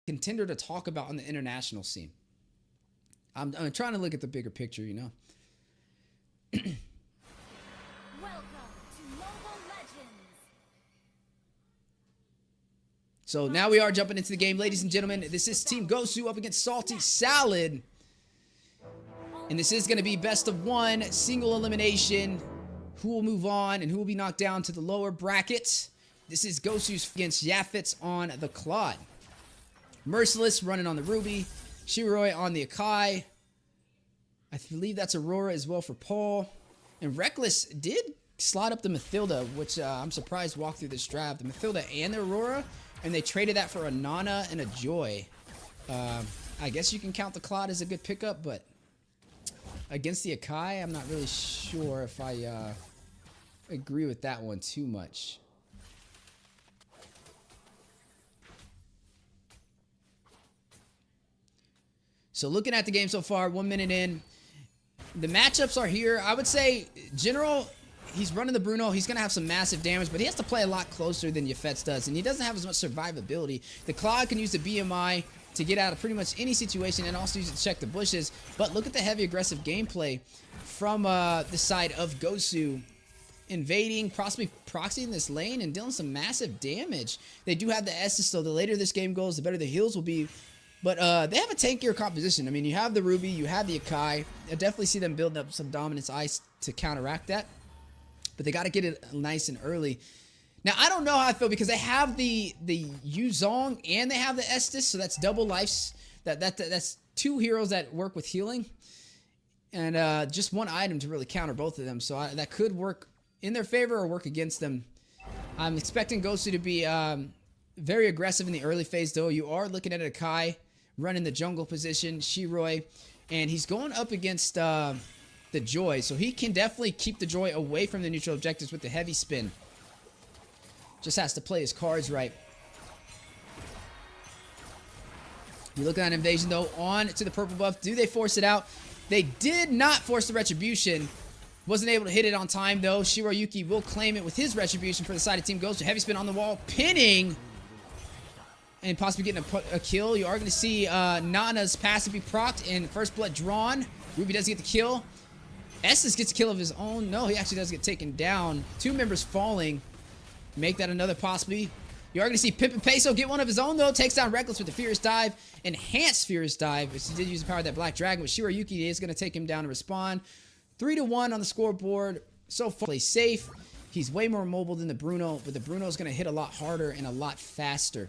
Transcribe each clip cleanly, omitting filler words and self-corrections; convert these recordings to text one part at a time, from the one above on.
contender to talk about on the international scene. I'm trying to look at the bigger picture, you know. Welcome to Mobile Legends. So now we are jumping into the game, ladies and gentlemen. This is Team Gosu up against Salty Salad. And this is going to be best of one, single elimination. Who will move on and who will be knocked down to the lower bracket? This is Gosu's against Yafet's on the Claude. Merciless running on the Ruby. Shiroi on the Akai. I believe that's Aurora as well for Paul. And Reckless did slot up the Mathilda, which I'm surprised walked through this draft. The Mathilda and the Aurora. And they traded that for a Nana and a Joy. I guess you can count the Claude as a good pickup, but against the Akai, I'm not really sure if I agree with that one too much. So looking at the game so far, 1 minute in, the matchups are here. I would say General, he's running the Bruno. He's going to have some massive damage, but he has to play a lot closer than Yafet's does, and he doesn't have as much survivability. The Claude can use the BMI to get out of pretty much any situation and also use it to check the bushes. But look at the heavy aggressive gameplay from the side of Gosu. Invading, possibly proxying this lane and dealing some massive damage. They do have the Estus, so the later this game goes, the better the heals will be. But they have a tankier composition. I mean, you have the Ruby, you have the Akai. I definitely see them building up some dominance ice to counteract that. But they got to get it nice and early. Now, I don't know how I feel because they have the Yuzong and they have the Estus, so that's double lives. That's two heroes that work with healing. And just one item to really counter both of them. So that could work in their favor or work against them. I'm expecting Gosu to be very aggressive in the early phase, though. You are looking at Akai running the jungle position, Shiroi, and he's going up against the Joy, so he can definitely keep the Joy away from the neutral objectives with the heavy spin. Just has to play his cards right. You look at an invasion, though, on to the purple buff. Do they force it out? They did not force the retribution. Wasn't able to hit it on time, though. Shiroyuki will claim it with his retribution for the side of Team Gosu. Heavy spin on the wall, pinning, and possibly getting a kill. You are going to see Nana's passive be procced and first blood drawn. Ruby does get the kill. Estus gets a kill of his own. No, he actually does get taken down. Two members falling. Make that another possibly. You are going to see Pimp and Peso get one of his own, though. Takes down Reckless with the Furious Dive. Enhanced Furious Dive, which he did use the power of that Black Dragon. But Shiroyuki is going to take him down to respond. 3-1 on the scoreboard. So far, play safe. He's way more mobile than the Bruno, but the Bruno is going to hit a lot harder and a lot faster.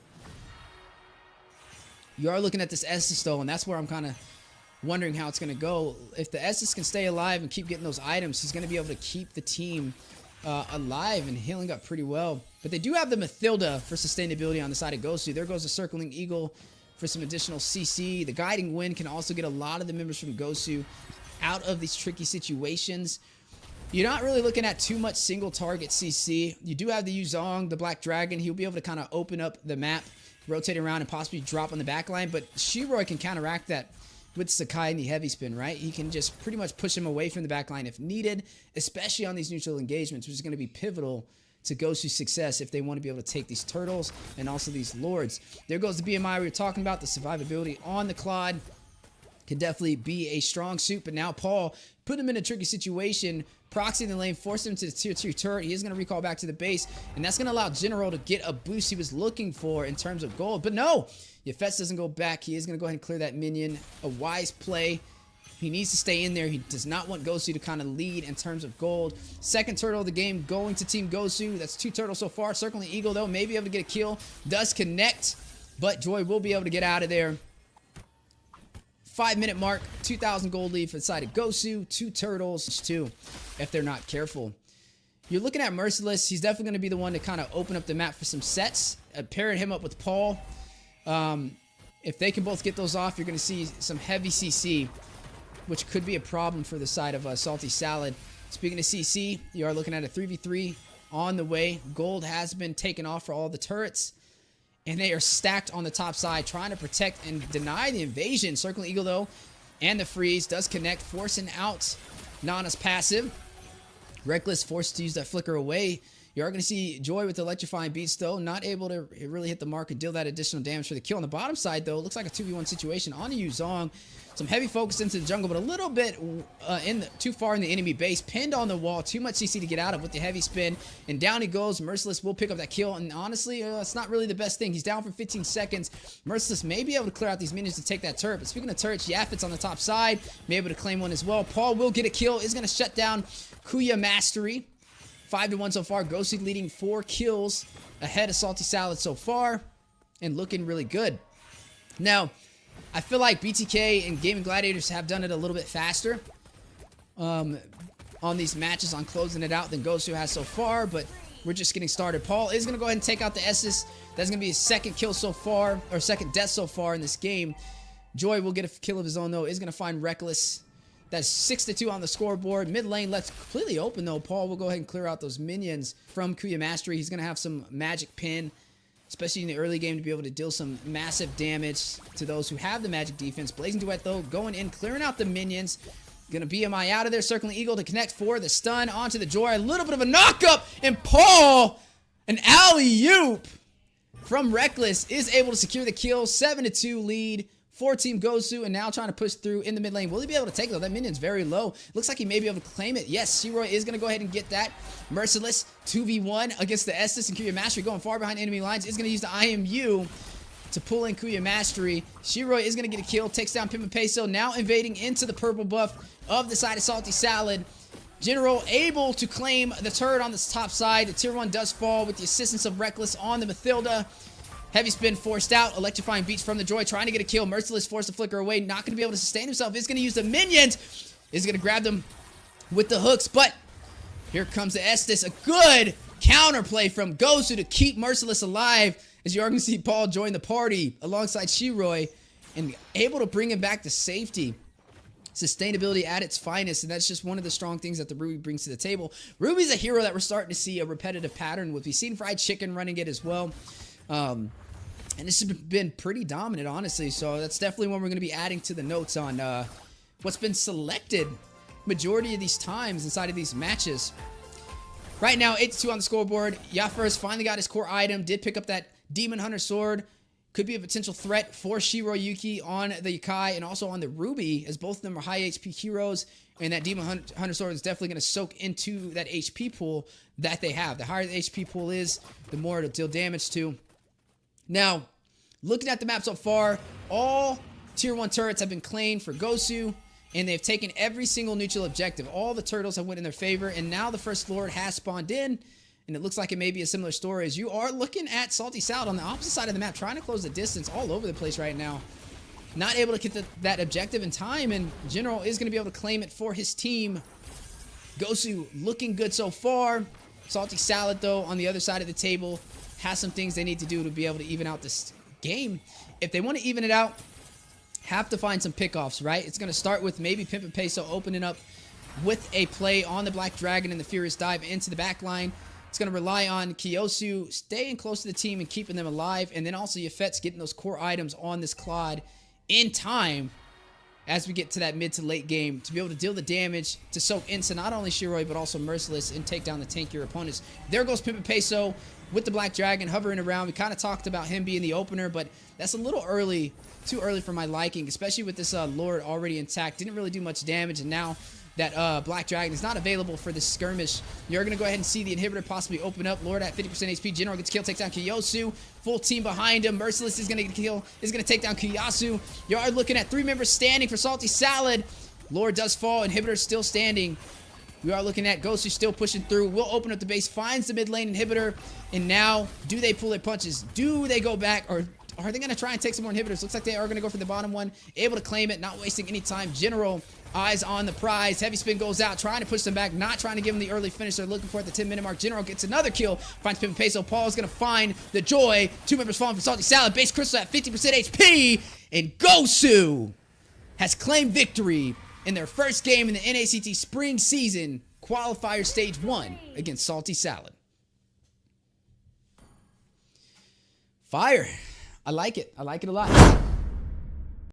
You are looking at this Estus, though, and that's where I'm kind of wondering how it's going to go. If the Estus can stay alive and keep getting those items, he's going to be able to keep the team alive and healing up pretty well. But they do have the Mathilda for sustainability on the side of Gosu. There goes the Circling Eagle for some additional CC. The Guiding Wind can also get a lot of the members from Gosu out of these tricky situations. You're not really looking at too much single target CC. You do have the Yuzong, the Black Dragon. He'll be able to kind of open up the map, rotate around, and possibly drop on the back line. But Shiroi can counteract that with Sakai and the heavy spin, right? He can just pretty much push him away from the back line if needed, especially on these neutral engagements, which is going to be pivotal to Gosu's success if they want to be able to take these turtles and also these lords. There goes the BMI we were talking about, the survivability on the Claude. Can definitely be a strong suit, but now Paul put him in a tricky situation, proxying the lane, forced him to the tier 2 turret. He is going to recall back to the base, and that's going to allow General to get a boost he was looking for in terms of gold. But no, Yafet doesn't go back. He is going to go ahead and clear that minion. A wise play. He needs to stay in there. He does not want Gosu to kind of lead in terms of gold. Second turtle of the game going to Team Gosu. That's 2 turtles so far. Circling Eagle, though, may be able to get a kill. Does connect, but Joy will be able to get out of there. 5-minute mark, 2,000 gold lead for the side of Gosu, 2 turtles, 2, if they're not careful. You're looking at Merciless. He's definitely going to be the one to kind of open up the map for some sets. Pairing him up with Paul. If they can both get those off, you're going to see some heavy CC, which could be a problem for the side of Salty Salad. Speaking of CC, you are looking at a 3v3 on the way. Gold has been taken off for all the turrets. And they are stacked on the top side, trying to protect and deny the invasion. Circling Eagle, though, and the freeze does connect, forcing out Nana's passive. Reckless forced to use that flicker away. You are going to see Joy with electrifying beats, though. Not able to really hit the mark and deal that additional damage for the kill. On the bottom side, though, looks like a 2v1 situation on the Yuzong. Some heavy focus into the jungle, but a little bit too far in the enemy base. Pinned on the wall. Too much CC to get out of with the heavy spin. And down he goes. Merciless will pick up that kill. And honestly, it's not really the best thing. He's down for 15 seconds. Merciless may be able to clear out these minions to take that turret. But speaking of turrets, Yafet's on the top side. May be able to claim one as well. Paul will get a kill. Is going to shut down Kuya Mastery. 5-1 so far. Gosu leading 4 kills ahead of Salty Salad so far. And looking really good. Now, I feel like BTK and Gaming Gladiators have done it a little bit faster on these matches, on closing it out, than Gosu has so far, but we're just getting started. Paul is going to go ahead and take out the Estus. That's going to be his second kill so far, or second death so far in this game. Joy will get a kill of his own, though. Is going to find Reckless. That's 6-2 on the scoreboard. Mid lane left completely open, though. Paul will go ahead and clear out those minions from Kuya Mastery. He's going to have some magic pin, especially in the early game, to be able to deal some massive damage to those who have the magic defense. Blazing Duet, though, going in, clearing out the minions. Gonna BMI out of there. Circling Eagle to connect for the stun onto the Joy. A little bit of a knock-up, and Paul, an alley-oop from Reckless, is able to secure the kill. 7-2 lead for Team Gosu, and now trying to push through in the mid lane. Will he be able to take it, though? That minion's very low. Looks like he may be able to claim it. Yes, Sheroy is going to go ahead and get that. Merciless, 2v1 against the Estus, and Kuya Mastery going far behind enemy lines. Is going to use the IMU to pull in Kuya Mastery. Sheroy is going to get a kill. Takes down Pimpa Peso. Now invading into the purple buff of the side of Salty Salad. General able to claim the turret on this top side. The tier 1 does fall with the assistance of Reckless on the Mathilda. Heavy spin forced out. Electrifying beats from the Joy. Trying to get a kill. Merciless forced to flicker away. Not going to be able to sustain himself. Is going to use the minions. Is going to grab them with the hooks. But here comes the Estus. A good counterplay from Gosu to keep Merciless alive. As you are going to see Paul join the party alongside Sheroy. And able to bring him back to safety. Sustainability at its finest, and that's just one of the strong things that the Ruby brings to the table. Ruby's a hero that we're starting to see a repetitive pattern with. We've seen Fried Chicken running it as well. And this has been pretty dominant, honestly. So that's definitely one we're going to be adding to the notes on what's been selected majority of these times inside of these matches. Right now, 8-2 on the scoreboard. Yafer has finally got his core item. Did pick up that Demon Hunter Sword. Could be a potential threat for Shiro Yuki on the Yakai and also on the Ruby, as both of them are high HP heroes. And that Demon Hunter Sword is definitely going to soak into that HP pool that they have. The higher the HP pool is, the more it'll deal damage to. Now, looking at the map so far, all tier 1 turrets have been claimed for Gosu, and they've taken every single neutral objective. All the turtles have went in their favor, and now the First Lord has spawned in, and it looks like it may be a similar story as you are looking at Salty Salad on the opposite side of the map, trying to close the distance all over the place right now. Not able to get that objective in time, and General is going to be able to claim it for his team. Gosu looking good so far. Salty Salad, though, on the other side of the table, has some things they need to do to be able to even out this game. If they want to even it out, have to find some pickoffs, right? It's going to start with maybe Pimpa Peso opening up with a play on the Black Dragon and the Furious Dive into the back line. It's going to rely on Kiyosu staying close to the team and keeping them alive. And then also Yafet's getting those core items on this Claude in time as we get to that mid to late game to be able to deal the damage to soak into not only Sheroy but also Merciless and take down the tankier opponents. There goes Pimpa Peso with the Black Dragon hovering around. We kind of talked about him being the opener, but that's a little early, too early for my liking, especially with this Lord already intact. Didn't really do much damage, and now that Black Dragon is not available for this skirmish. You're going to go ahead and see the inhibitor possibly open up. Lord at 50% HP. General gets killed, takes down Kiyosu. Full team behind him. Merciless is going to get kill, is going to take down Kiyasu. You are looking at 3 members standing for Salty Salad. Lord does fall. Inhibitor still standing. We are looking at Gosu still pushing through. Will open up the base, finds the mid lane inhibitor. And now, do they pull their punches? Do they go back, or are they going to try and take some more inhibitors? Looks like they are going to go for the bottom one. Able to claim it, not wasting any time. General, eyes on the prize. Heavy spin goes out, trying to push them back, not trying to give them the early finish they're looking for at the 10-minute mark. General gets another kill, finds Pimpa Peso. Paul's going to find the Joy. 2 members falling from Salty Salad. Base Crystal at 50% HP. And Gosu has claimed victory in their first game in the NACT Spring Season Qualifier Stage 1 against Salty Salad. Fire. I like it. I like it a lot.